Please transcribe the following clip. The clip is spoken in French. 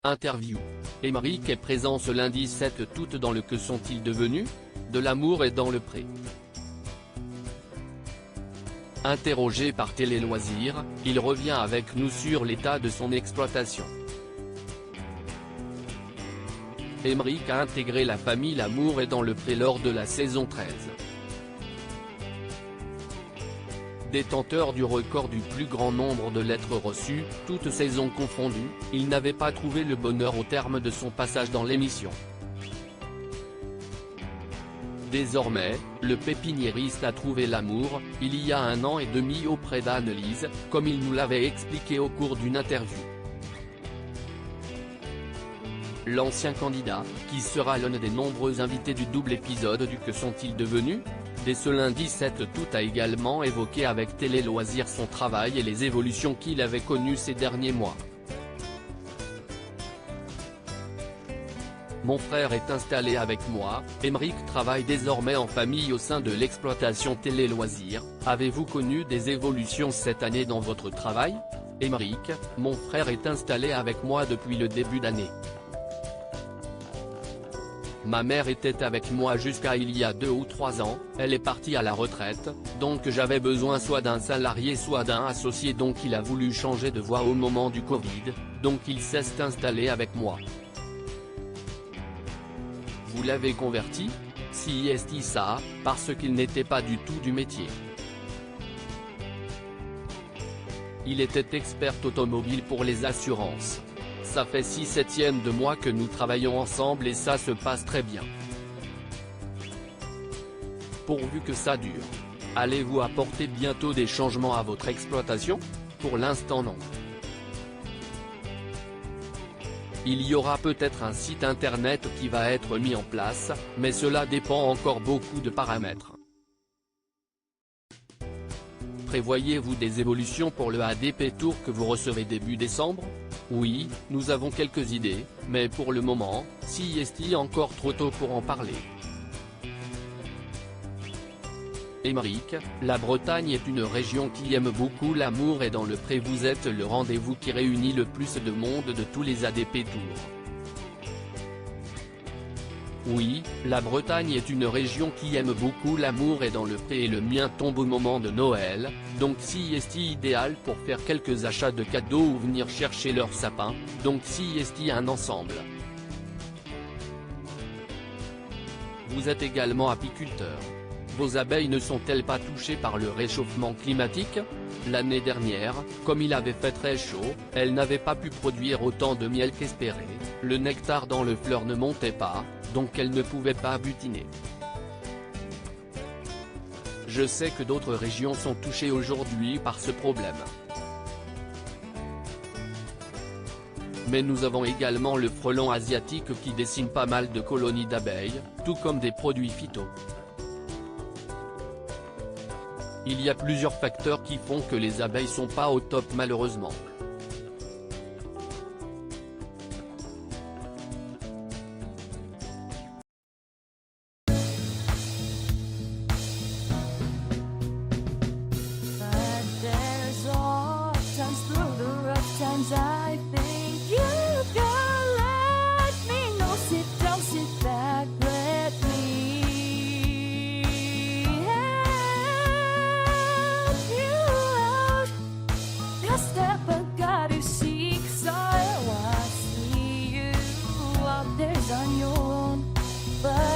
Interview. Émeric est présent ce lundi 7 août dans le Que sont-ils devenus ? De l'amour et dans le pré. Interrogé par Télé Loisirs, il revient avec nous sur l'état de son exploitation. Émeric a intégré la famille L'Amour est dans le pré lors de la saison 13. Détenteur du record du plus grand nombre de lettres reçues, toutes saisons confondues, il n'avait pas trouvé le bonheur au terme de son passage dans l'émission. Désormais, le pépiniériste a trouvé l'amour, il y a 1 an et demi auprès d'Anne-Lise, comme il nous l'avait expliqué au cours d'une interview. L'ancien candidat, qui sera l'un des nombreux invités du double épisode du Que sont-ils devenus ? Dès ce lundi 7 août a également évoqué avec Télé Loisirs son travail et les évolutions qu'il avait connues ces derniers mois. Mon frère est installé avec moi, Émeric travaille désormais en famille au sein de l'exploitation Télé Loisirs. Avez-vous connu des évolutions cette année dans votre travail ? Émeric, mon frère est installé avec moi depuis le début d'année. Ma mère était avec moi jusqu'à il y a 2 ou 3 ans, elle est partie à la retraite, donc j'avais besoin soit d'un salarié soit d'un associé, donc il a voulu changer de voie au moment du Covid, donc il s'est installé avec moi. Vous l'avez converti ? Si est ça, parce qu'il n'était pas du tout du métier. Il était expert automobile pour les assurances. Ça fait 6/7 de mois que nous travaillons ensemble et ça se passe très bien. Pourvu que ça dure. Allez-vous apporter bientôt des changements à votre exploitation ? Pour l'instant non. Il y aura peut-être un site internet qui va être mis en place, mais cela dépend encore beaucoup de paramètres. Prévoyez-vous des évolutions pour le ADP Tour que vous recevez début décembre ? Oui, nous avons quelques idées, mais pour le moment, si est-il encore trop tôt pour en parler. Émeric, la Bretagne est une région qui aime beaucoup l'amour et dans le pré vous êtes le rendez-vous qui réunit le plus de monde de tous les ADP Tours. Oui, la Bretagne est une région qui aime beaucoup l'amour et dans le pré et le mien tombe au moment de Noël, donc si est idéal pour faire quelques achats de cadeaux ou venir chercher leur sapin, donc si est un ensemble. Vous êtes également apiculteur. Vos abeilles ne sont-elles pas touchées par le réchauffement climatique ? L'année dernière, comme il avait fait très chaud, elles n'avaient pas pu produire autant de miel qu'espéré, le nectar dans le fleur ne montait pas, donc elles ne pouvaient pas butiner. Je sais que d'autres régions sont touchées aujourd'hui par ce problème. Mais nous avons également le frelon asiatique qui dessine pas mal de colonies d'abeilles, tout comme des produits phyto. Il y a plusieurs facteurs qui font que les abeilles sont pas au top malheureusement. But